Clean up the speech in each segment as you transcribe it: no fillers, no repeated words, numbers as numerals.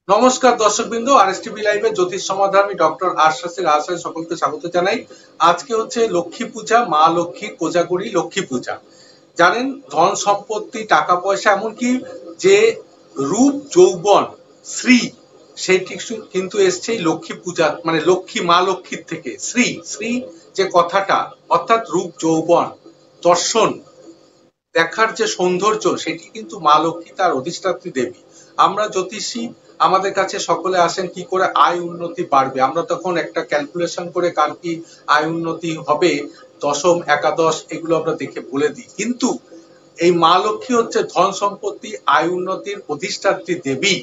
নমস্কার দর্শকবৃন্দ, আরএসটিভি লাইভে জ্যোতিষ সমাধান আমি ডক্টর আশ্বাসের আশায় সকলকে স্বাগত জানাই। আজকে হচ্ছে লক্ষ্মী পূজা, মা লক্ষ্মী কোজাগরি লক্ষ্মী পূজা। জানেন, ধন সম্পত্তি, টাকা পয়সা, এমনকি যে রূপ যৌবন শ্রী, সেইটি কিন্তু এসছে লক্ষ্মী পূজা মানে লক্ষ্মী, মা লক্ষ্মীর থেকে। শ্রী শ্রী যে কথাটা, অর্থাৎ রূপ যৌবন দর্শন দেখার যে সৌন্দর্য, সেটি কিন্তু মা লক্ষ্মী, তার অধিষ্ঠাত্রী দেবী। আমরা জ্যোতিষী, আমাদের কাছে সকলে আসেন কি করে আয় উন্নতি বাড়বে, আমরা তখন একটা ক্যালকুলেশন করে কার কি আয় উন্নতি হবে, দশম একাদশ এগুলো আমরা দেখে বলে দিই। কিন্তু এই মা লক্ষ্মী হচ্ছে ধন সম্পত্তি আয় উন্নতির অধিষ্ঠাত্রী দেবী।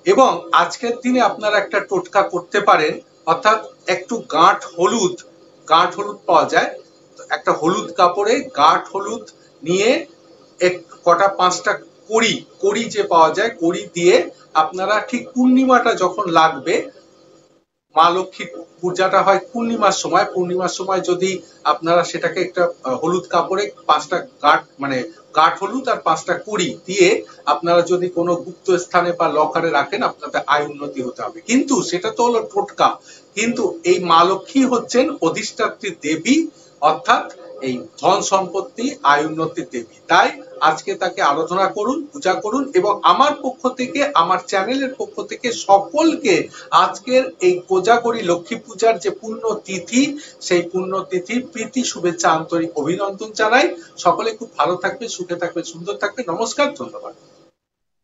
এবং আজকের দিনে আপনারা একটা টোটকা করতে পারেন, অর্থাৎ একটু গাঁট হলুদ পাওয়া যায়, একটা হলুদ কাপড়ে গাঁট হলুদ নিয়ে কটা 5টা কড়ি যে পাওয়া যায়, কড়ি দিয়ে আপনারা ঠিক পূর্ণিমাটা যখন লাগবে, মা লক্ষ্মীর পূজাটা হয় পূর্ণিমার সময় যদি আপনারা সেটাকে একটা হলুদ কাপড়ে 5টা গাঁট হলুদ আর 5টা কড়ি দিয়ে আপনারা যদি কোনো গুপ্ত স্থানে বা লকারে রাখেন, আপনাদের আয় উন্নতি হতে হবে। কিন্তু সেটা তো হলো টোটকা, কিন্তু এই মা লক্ষ্মী হচ্ছেন অধিষ্ঠাত্রী দেবী, অর্থাৎ এই ধন সম্পত্তি আয় উন্নতির দেবী। তাই আজকে তাকে আরাধনা করুন, পূজা করুন। এবং আমার পক্ষ থেকে, আমার চ্যানেলের পক্ষ থেকে সকলকে আজকের এই কোজাগরি লক্ষ্মী পূজার যে পুণ্য তিথি, সেই পুণ্য তিথির প্রীতি শুভেচ্ছা, আন্তরিক অভিনন্দন জানাই। সকলে খুব ভালো থাকবে, সুখে থাকবে, সুন্দর থাকবে। নমস্কার, ধন্যবাদ।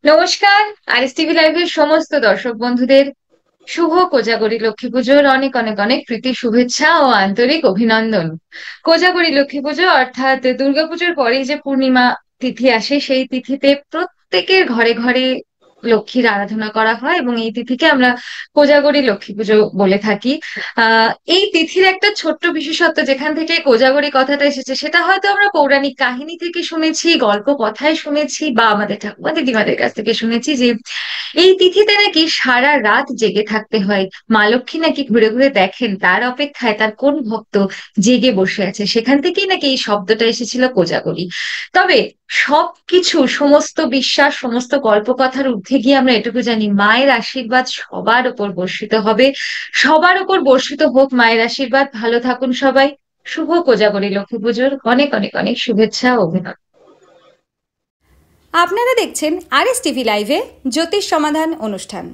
নমস্কার। আরএসটিভি লাইভের সমস্ত দর্শক বন্ধুদের শুভ কোজাগরি লক্ষ্মী পুজোর অনেক অনেক অনেক প্রীতি শুভেচ্ছা ও আন্তরিক অভিনন্দন। কোজাগরি লক্ষ্মী পুজো অর্থাৎ দুর্গাপুজোর পরেই যে পূর্ণিমা তিথি আসে, সেই তিথিতে প্রত্যেকের ঘরে ঘরে লক্ষ্মীর আরাধনা করা হয় এবং এই তিথিকে আমরা কোজাগরি লক্ষ্মী পুজো বলে থাকি। এই তিথির একটা ছোট্ট বিশেষত্ব যেখান থেকে কোজাগরি কথাটা এসেছে, সেটা হয়তো আমরা পৌরাণিক কাহিনী থেকে শুনেছি, গল্প কথায় শুনেছি, বা আমাদের ঠাকুমা দিদিমাদের কাছ থেকে শুনেছি যে এই তিথিতে নাকি সারা রাত জেগে থাকতে হয়। মা লক্ষ্মী নাকি ঘুরে ঘুরে দেখেন তার অপেক্ষায় তার কোন ভক্ত জেগে বসে আছে, সেখান থেকেই নাকি এই শব্দটা এসেছিল কোজাগরি। তবে সবকিছু, সমস্ত বিশ্বাস, সমস্ত গল্পকথার ঊর্ধ্বে গিয়ে আমরা এটুকু জানি, মায়ের আশীর্বাদ সবার উপর বর্ষিত হবে, সবার উপর বর্ষিত হোক মায়ের আশীর্বাদ। ভালো থাকুন সবাই। শুভ কোজাগরি লক্ষ্মী পুজোর অনেক অনেক অনেক শুভেচ্ছা ও অভিনন্দন। আপনারা দেখছেন আরএসটিভি লাইভে জ্যোতিষ সমাধান অনুষ্ঠান।